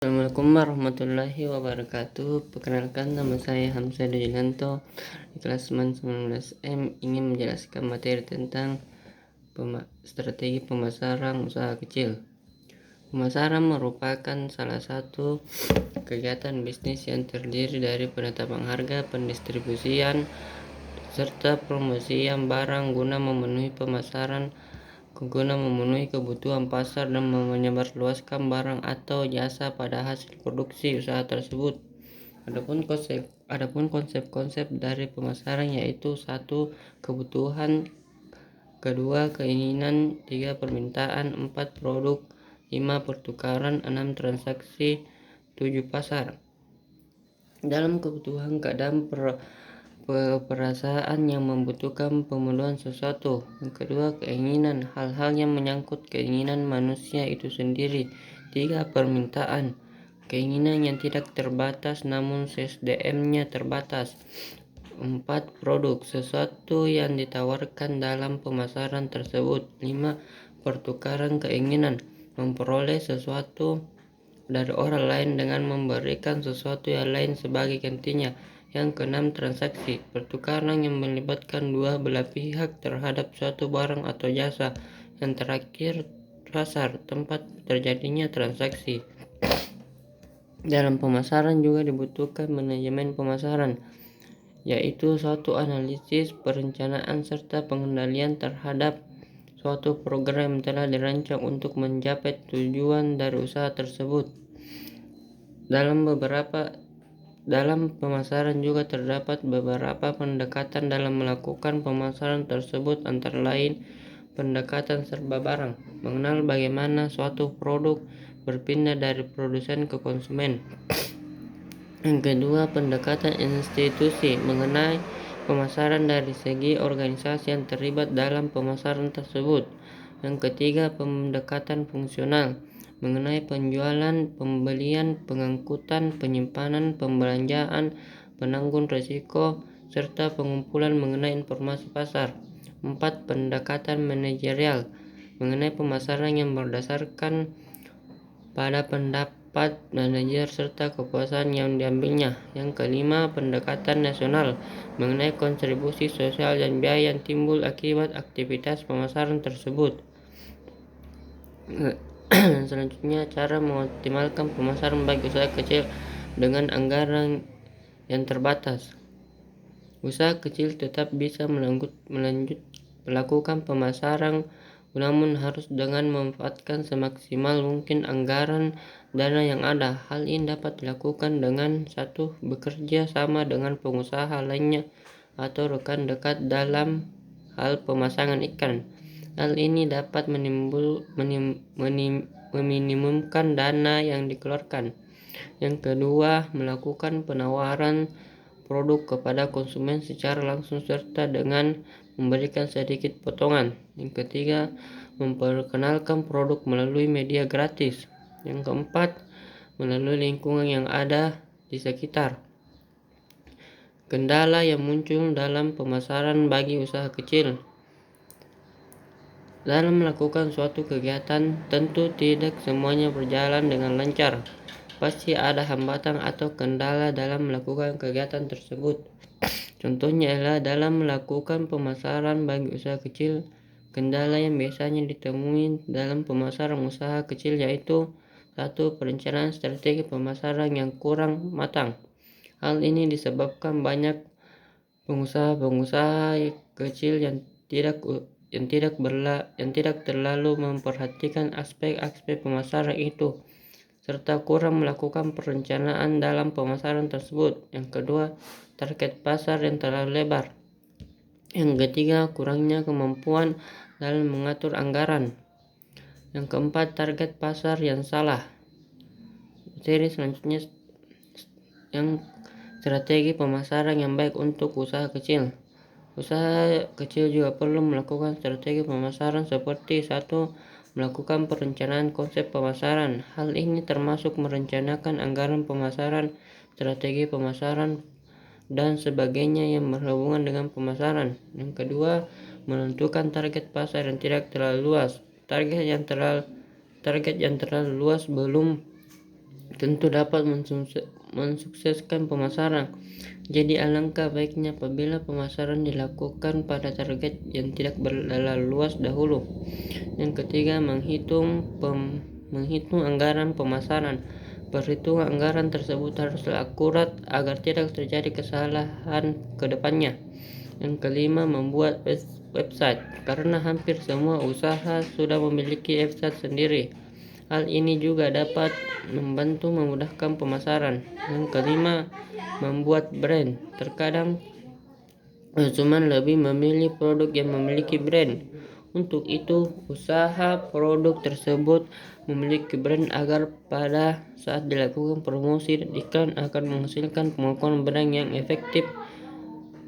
Assalamualaikum warahmatullahi wabarakatuh. Perkenalkan, nama saya Hamzah Dujulanto di kelas 19M ingin menjelaskan materi tentang strategi pemasaran usaha kecil. Pemasaran merupakan salah satu kegiatan bisnis yang terdiri dari penetapan harga, pendistribusian, serta promosian barang guna memenuhi kebutuhan pasar dan menyebarluaskan barang atau jasa pada hasil produksi usaha tersebut. Adapun konsep-konsep dari pemasaran yaitu 1. Kebutuhan, 2. Keinginan, 3. Permintaan, 4. Produk, 5. Pertukaran, 6. Transaksi, 7. Pasar. Dalam kebutuhan, keadaan perasaan yang membutuhkan pemenuhan sesuatu. Yang kedua, keinginan, hal-hal yang menyangkut keinginan manusia itu sendiri. 3. Permintaan, keinginan yang tidak terbatas namun SDM-nya terbatas. 4. Produk, sesuatu yang ditawarkan dalam pemasaran tersebut. 5. Pertukaran, keinginan memperoleh sesuatu dari orang lain dengan memberikan sesuatu yang lain sebagai gantinya. Yang keenam, transaksi, pertukaran yang melibatkan dua belah pihak terhadap suatu barang atau jasa. Yang terakhir, pasar, tempat terjadinya transaksi. Dalam pemasaran juga dibutuhkan manajemen pemasaran, yaitu suatu analisis, perencanaan, serta pengendalian terhadap suatu program telah dirancang untuk mencapai tujuan dari usaha tersebut. Dalam pemasaran juga terdapat beberapa pendekatan dalam melakukan pemasaran tersebut, antara lain pendekatan serba barang, mengenal bagaimana suatu produk berpindah dari produsen ke konsumen. Yang kedua, pendekatan institusi, mengenai pemasaran dari segi organisasi yang terlibat dalam pemasaran tersebut. Yang ketiga, pendekatan fungsional, mengenai penjualan, pembelian, pengangkutan, penyimpanan, pembelanjaan, penanggung risiko, serta pengumpulan mengenai informasi pasar. 4. Pendekatan manajerial, mengenai pemasaran yang berdasarkan pada pendapat manajer serta kepuasan yang diambilnya. Yang kelima, pendekatan nasional, mengenai kontribusi sosial dan biaya yang timbul akibat aktivitas pemasaran tersebut. Selanjutnya, cara mengoptimalkan pemasaran bagi usaha kecil dengan anggaran yang terbatas. Usaha kecil tetap bisa melakukan pemasaran, namun harus dengan memanfaatkan semaksimal mungkin anggaran dana yang ada. Hal ini dapat dilakukan dengan 1. Bekerja sama dengan pengusaha lainnya atau rekan dekat dalam hal pemasangan iklan. Hal ini dapat meminimumkan dana yang dikeluarkan. Yang kedua, melakukan penawaran produk kepada konsumen secara langsung serta dengan memberikan sedikit potongan. Yang ketiga, memperkenalkan produk melalui media gratis. Yang keempat, melalui lingkungan yang ada di sekitar. Kendala yang muncul dalam pemasaran bagi usaha kecil. Dalam melakukan suatu kegiatan, tentu tidak semuanya berjalan dengan lancar. Pasti ada hambatan atau kendala dalam melakukan kegiatan tersebut. Contohnya adalah dalam melakukan pemasaran bagi usaha kecil. Kendala yang biasanya ditemui dalam pemasaran usaha kecil yaitu 1. Perencanaan strategi pemasaran yang kurang matang. Hal ini disebabkan banyak pengusaha kecil yang tidak terlalu memperhatikan aspek-aspek pemasaran itu, serta kurang melakukan perencanaan dalam pemasaran tersebut. Yang kedua, target pasar yang terlalu lebar. Yang ketiga, kurangnya kemampuan dalam mengatur anggaran. Yang keempat, target pasar yang salah. Seri selanjutnya yang strategi pemasaran yang baik untuk usaha kecil. Usaha kecil juga perlu melakukan strategi pemasaran seperti 1. Melakukan perencanaan konsep pemasaran. Hal ini termasuk merencanakan anggaran pemasaran, strategi pemasaran, dan sebagainya yang berhubungan dengan pemasaran. Yang kedua, menentukan target pasar yang tidak terlalu luas. Target yang terlalu luas belum tentu dapat mensukseskan pemasaran. Jadi alangkah baiknya apabila pemasaran dilakukan pada target yang tidak berlalu luas dahulu. Yang ketiga, menghitung anggaran pemasaran. Perhitungan anggaran tersebut haruslah akurat agar tidak terjadi kesalahan ke depannya. Yang kelima, membuat website. Karena hampir semua usaha sudah memiliki website sendiri, hal ini juga dapat membantu memudahkan pemasaran. Yang kelima, membuat brand. Terkadang konsumen lebih memilih produk yang memiliki brand. Untuk itu, usaha produk tersebut memiliki brand agar pada saat dilakukan promosi dan iklan akan menghasilkan pengakuan brand yang efektif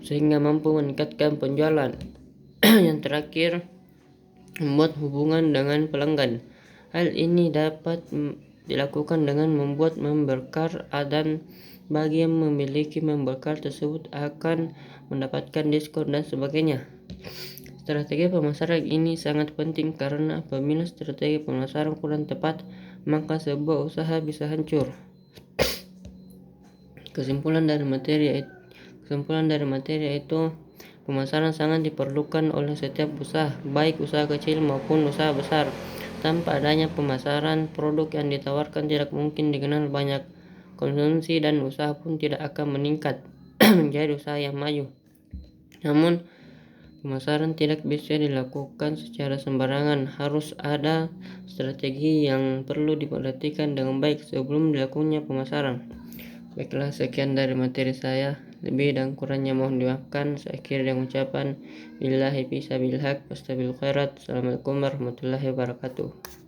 sehingga mampu meningkatkan penjualan. Yang terakhir, membuat hubungan dengan pelanggan. Hal ini dapat dilakukan dengan membuat member card, dan bagi yang memiliki member card tersebut akan mendapatkan diskon dan sebagainya. Strategi pemasaran ini sangat penting karena apabila strategi pemasaran kurang tepat, maka sebuah usaha bisa hancur. Kesimpulan dari materi yaitu pemasaran sangat diperlukan oleh setiap usaha, baik usaha kecil maupun usaha besar. Tanpa adanya pemasaran, produk yang ditawarkan tidak mungkin dikenal banyak konsumsi dan usaha pun tidak akan meningkat menjadi usaha yang maju. Namun, pemasaran tidak bisa dilakukan secara sembarangan. Harus ada strategi yang perlu diperhatikan dengan baik sebelum dilakukannya pemasaran. Baiklah, sekian dari materi saya. Lebih dan kurangnya mohon dimaafkan. Saya akhiri dengan ucapan billahi fisabilillah wastabil khairat. Assalamualaikum warahmatullahi wabarakatuh.